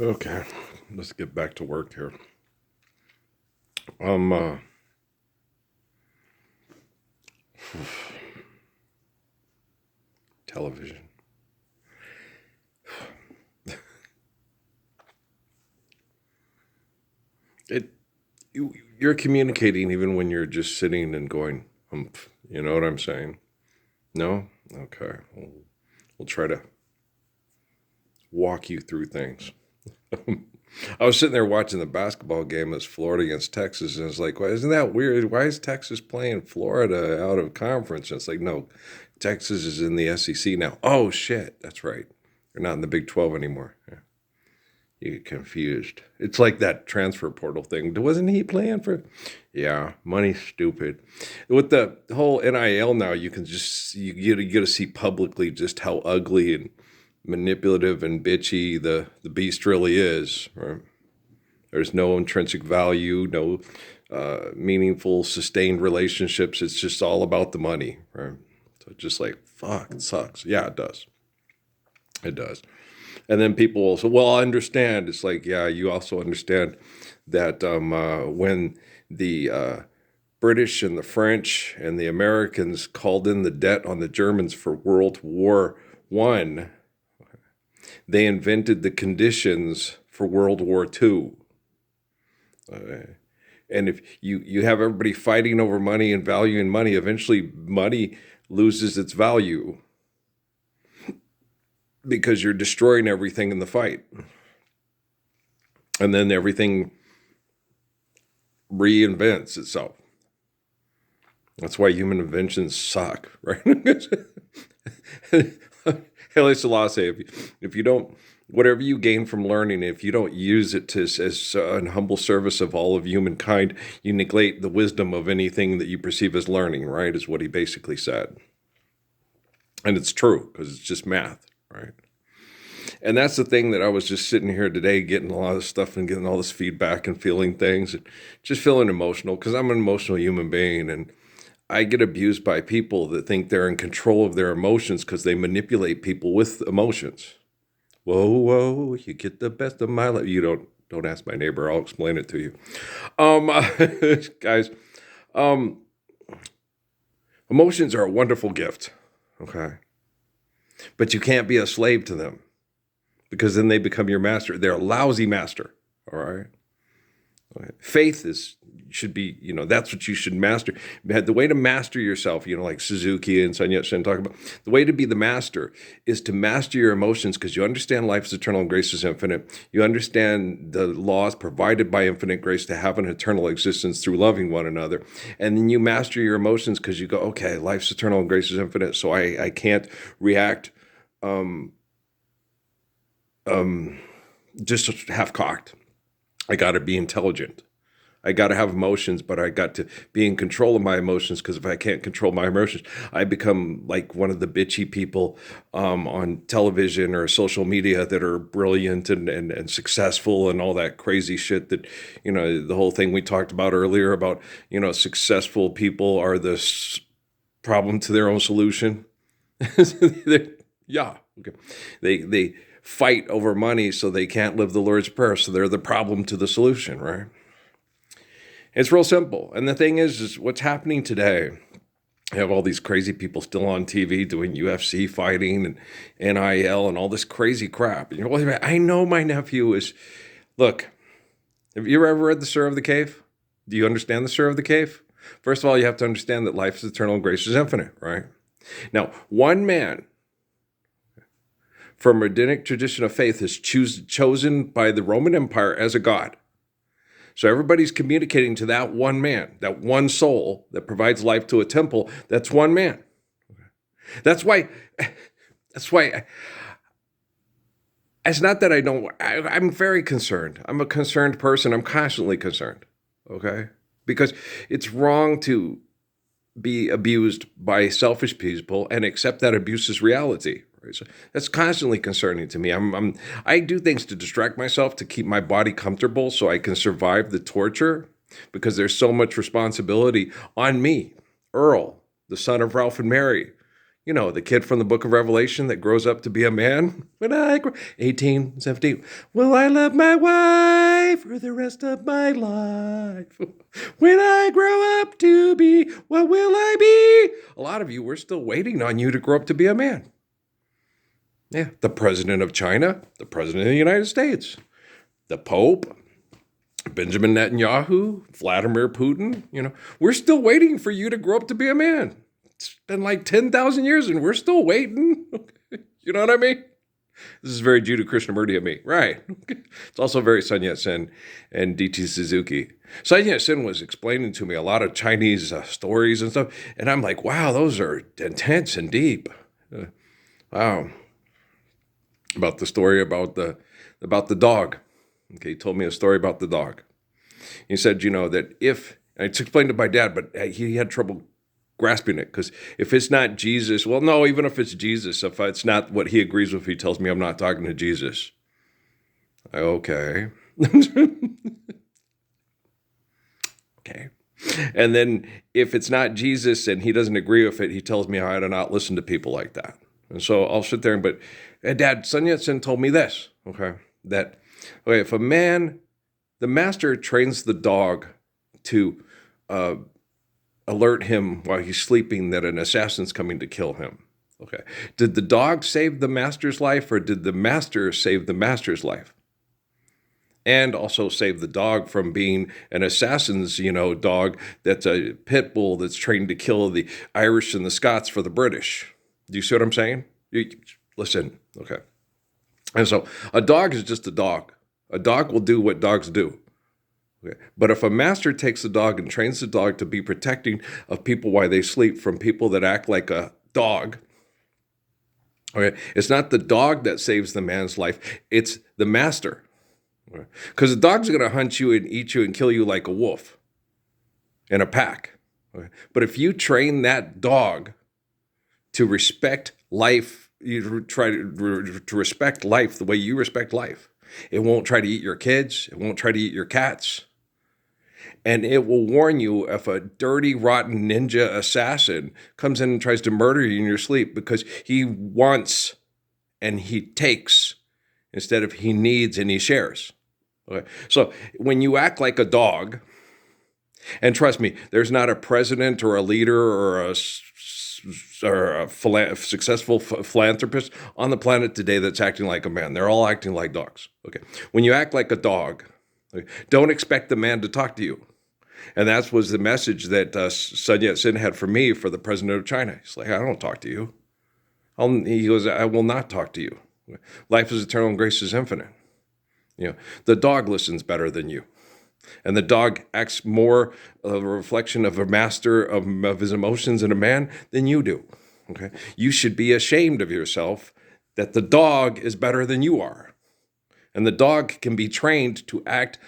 Okay, let's get back to work here. Um, uh, Television. It you're communicating even when you're just sitting and going, humph. You know what I'm saying? No? Okay. We'll try to walk you through things. I was sitting there watching the basketball game as Florida against Texas, and it's like, well, isn't that weird? Why is Texas playing Florida out of conference? And it's like, no, Texas is in the SEC now. Oh shit, that's right. They're not in the Big 12 anymore. Yeah. You get confused. It's like that transfer portal thing. Wasn't he playing for? Yeah, money's stupid. With the whole NIL now, you can just you get to see publicly just how ugly and manipulative and bitchy the beast really is. Right? There's no intrinsic value, no meaningful, sustained relationships. It's just all about the money. Right? So it's just like fuck, it sucks. Yeah, it does. It does. And then people will say, well, I understand. It's like, yeah, you also understand that when the British and the French and the Americans called in the debt on the Germans for World War I, they invented the conditions for World War II. Uh, and if you have everybody fighting over money and valuing money, eventually money loses its value because you're destroying everything in the fight. And then everything reinvents itself. That's why human inventions suck, right? Haile Selassie, if you don't, whatever you gain from learning, if you don't use it to, as an humble service of all of humankind, you neglect the wisdom of anything that you perceive as learning, right? Is what he basically said. And it's true because it's just math, right? And that's the thing that I was just sitting here today getting a lot of stuff and getting all this feedback and feeling things and just feeling emotional because I'm an emotional human being and I get abused by people that think they're in control of their emotions because they manipulate people with emotions. Whoa, whoa, you get the best of my life. You don't ask my neighbor, I'll explain it to you. Um guys, um emotions are a wonderful gift, okay? But you can't be a slave to them because then they become your master. They're a lousy master, all right? Faith is should be, that's what you should master. The way to master yourself, like Suzuki and Sun Yat-sen talk about, the way to be the master is to master your emotions because you understand life is eternal and grace is infinite. You understand the laws provided by infinite grace to have an eternal existence through loving one another. And then you master your emotions because you go, okay, life's eternal and grace is infinite, so I can't react um, um, just half cocked. I got to be intelligent. I got to have emotions, but I got to be in control of my emotions because if I can't control my emotions, I become like one of the bitchy people on television or social media that are brilliant and successful and all that crazy shit that, the whole thing we talked about earlier about, successful people are the problem to their own solution. Yeah. Okay. They fight over money so they can't live the Lord's Prayer. So they're the problem to the solution, right? It's real simple. And the thing is what's happening today. You have all these crazy people still on TV doing UFC fighting and NIL and all this crazy crap. And you're like, I know my nephew is. Look, have you ever read The Sir of the Cave? Do you understand The Sir of the Cave? First of all, you have to understand that life is eternal and grace is infinite, right? Now, one man from rabbinic tradition of faith is chosen by the Roman Empire as a god. So everybody's communicating to that one man, that one soul that provides life to a temple. That's one man. That's why. That's why. It's not that I don't. I'm very concerned. I'm a concerned person. I'm constantly concerned. Okay, because it's wrong to be abused by selfish people and accept that abuse is reality. Right? So that's constantly concerning to me. I do things to distract myself to keep my body comfortable so I can survive the torture because there's so much responsibility on me, Earl, the son of Ralph and Mary. You know, the kid from the book of Revelation that grows up to be a man. When I grow, 18, 17, will I love my wife for the rest of my life? When I grow up to be, what will I be? A lot of you, we're still waiting on you to grow up to be a man. Yeah, the president of China, the president of the United States, the Pope, Benjamin Netanyahu, Vladimir Putin, we're still waiting for you to grow up to be a man. It's been like 10,000 years and we're still waiting. You know what I mean? This is very Judah Krishnamurti of me. Right. It's also very Sun Yat-sen and D.T. Suzuki. Sun Yat-sen was explaining to me a lot of Chinese stories and stuff. And I'm like, wow, those are intense and deep. Wow. About the story about the dog. Okay, he told me a story about the dog. He said, that it's explained to my dad, but he had trouble grasping it, because if it's not Jesus, well, no, even if it's Jesus, if it's not what he agrees with, he tells me I'm not talking to Jesus. Okay. Okay. And then if it's not Jesus and he doesn't agree with it, he tells me how to not listen to people like that. And so I'll sit there but Dad, Sun Yat-sen told me this, that if the master trains the dog to alert him while he's sleeping that an assassin's coming to kill him. Okay. Did the dog save the master's life, or did the master save the master's life? And also save the dog from being an assassin's, dog that's a pit bull that's trained to kill the Irish and the Scots for the British. Do you see what I'm saying? Listen, okay. And so a dog is just a dog. A dog will do what dogs do. Okay. But if a master takes the dog and trains the dog to be protecting of people while they sleep from people that act like a dog, okay, it's not the dog that saves the man's life, it's the master. Because the dog's going to hunt you and eat you and kill you like a wolf in a pack. Okay. But if you train that dog to respect life, you try to respect life the way you respect life. It won't try to eat your kids. It won't try to eat your cats. And it will warn you if a dirty, rotten ninja assassin comes in and tries to murder you in your sleep, because he wants and he takes instead of he needs and he shares. Okay. So when you act like a dog, and trust me, there's not a president or a leader or a successful philanthropist on the planet today that's acting like a man. They're all acting like dogs. Okay. When you act like a dog, don't expect the man to talk to you. And that was the message that Sun Yat-sen had for me, for the president of China. He's like, I don't talk to you. He goes, I will not talk to you. Life is eternal and grace is infinite. The dog listens better than you. And the dog acts more of a reflection of a master of his emotions in a man than you do. Okay. You should be ashamed of yourself that the dog is better than you are. And the dog can be trained to act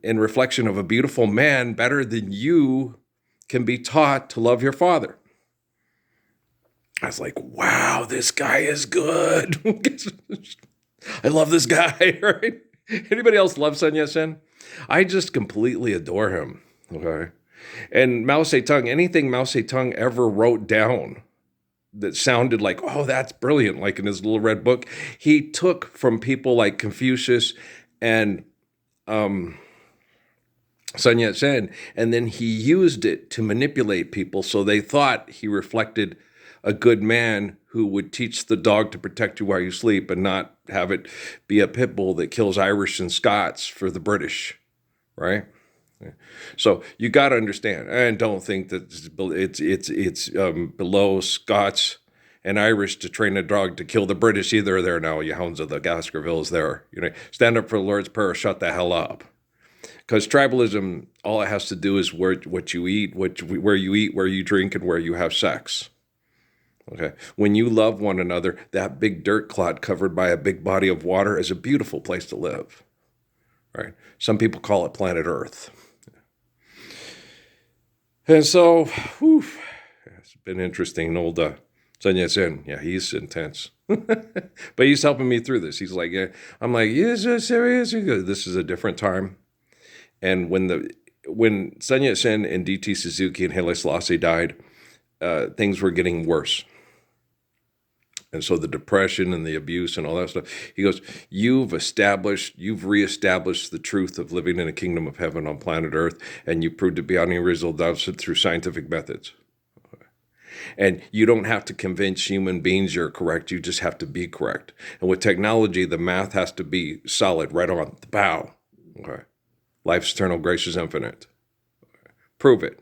in reflection of a beautiful man better than you can be taught to love your father. I was like, wow, this guy is good. I love this guy, right? Anybody else love Sun Yat-sen? I just completely adore him, okay? And Mao Zedong, anything Mao Zedong ever wrote down that sounded like, oh, that's brilliant, like in his little red book, he took from people like Confucius and Sun Yat-sen, and then he used it to manipulate people so they thought he reflected a good man who would teach the dog to protect you while you sleep and not have it be a pit bull that kills Irish and Scots for the British, right? So you got to understand, and don't think that it's below Scots and Irish to train a dog to kill the British either. There now, you hounds of the Baskervilles there. Stand up for the Lord's Prayer, shut the hell up. Because tribalism, all it has to do is what you eat, where you drink, and where you have sex. Okay. When you love one another, that big dirt clod covered by a big body of water is a beautiful place to live. Right? Some people call it planet Earth. And so, it's been interesting. Old Sun Yat-sen, yeah, he's intense. But he's helping me through this. He's like, yeah. I'm like, is this serious? This is a different time. And when Sun Yat-sen and D.T. Suzuki and Haile Selassie died, things were getting worse. And so the depression and the abuse and all that stuff, he goes, you've reestablished the truth of living in a kingdom of heaven on planet Earth, and you proved it beyond any reasonable doubt through scientific methods. And you don't have to convince human beings you're correct. You just have to be correct. And with technology, the math has to be solid, right on the bow. Okay. Life's eternal, grace is infinite. Prove it.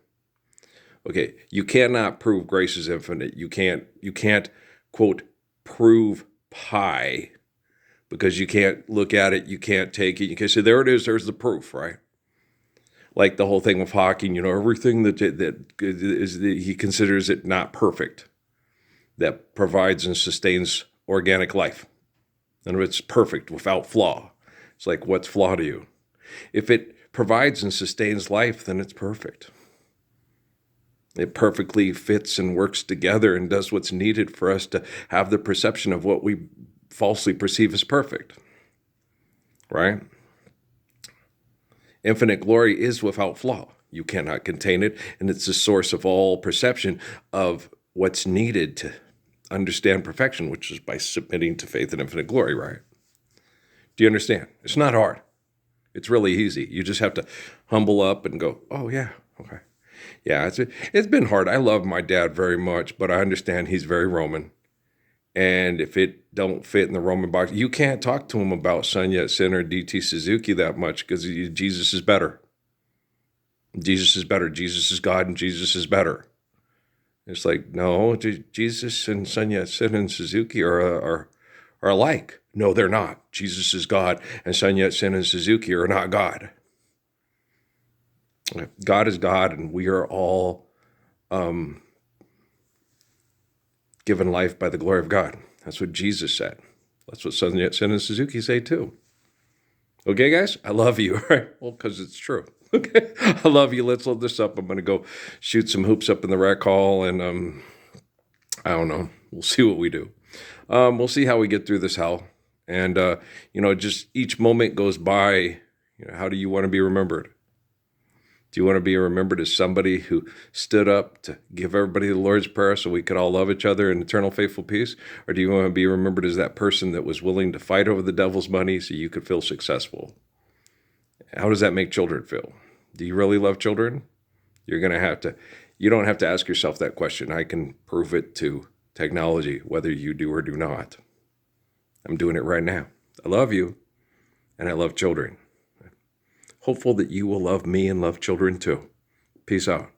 Okay. You cannot prove grace is infinite. You can't, quote, prove pi, because you can't look at it. You can't take it. You can say, there it is. There's the proof, right? Like the whole thing with Hawking, everything that he considers it not perfect, that provides and sustains organic life. And it's perfect without flaw. It's like, what's flaw to you? If it provides and sustains life, then it's perfect. It perfectly fits and works together and does what's needed for us to have the perception of what we falsely perceive as perfect, right? Infinite glory is without flaw. You cannot contain it, and it's the source of all perception of what's needed to understand perfection, which is by submitting to faith and infinite glory, right? Do you understand? It's not hard. It's really easy. You just have to humble up and go, oh, yeah, okay. Yeah, it's been hard. I love my dad very much, but I understand he's very Roman. And if it don't fit in the Roman box, you can't talk to him about Sun Yat-sen or D.T. Suzuki that much, because Jesus is better. Jesus is better. Jesus is God, and Jesus is better. It's like, no, Jesus and Sun Yat-sen and Suzuki are alike. No, they're not. Jesus is God, and Sun Yat-sen and Suzuki are not God. God is God, and we are all given life by the glory of God. That's what Jesus said. That's what Sun Yat-sen and Suzuki say too. Okay, guys? I love you. All right? Well, because it's true. Okay? I love you. Let's load this up. I'm going to go shoot some hoops up in the rec hall, and I don't know. We'll see what we do. We'll see how we get through this hell. And, just each moment goes by. How do you want to be remembered? Do you want to be remembered as somebody who stood up to give everybody the Lord's Prayer so we could all love each other in eternal faithful peace? Or do you want to be remembered as that person that was willing to fight over the devil's money so you could feel successful? How does that make children feel? Do you really love children? You don't have to ask yourself that question. I can prove it to technology, whether you do or do not. I'm doing it right now. I love you, and I love children. Hopeful that you will love me and love children too. Peace out.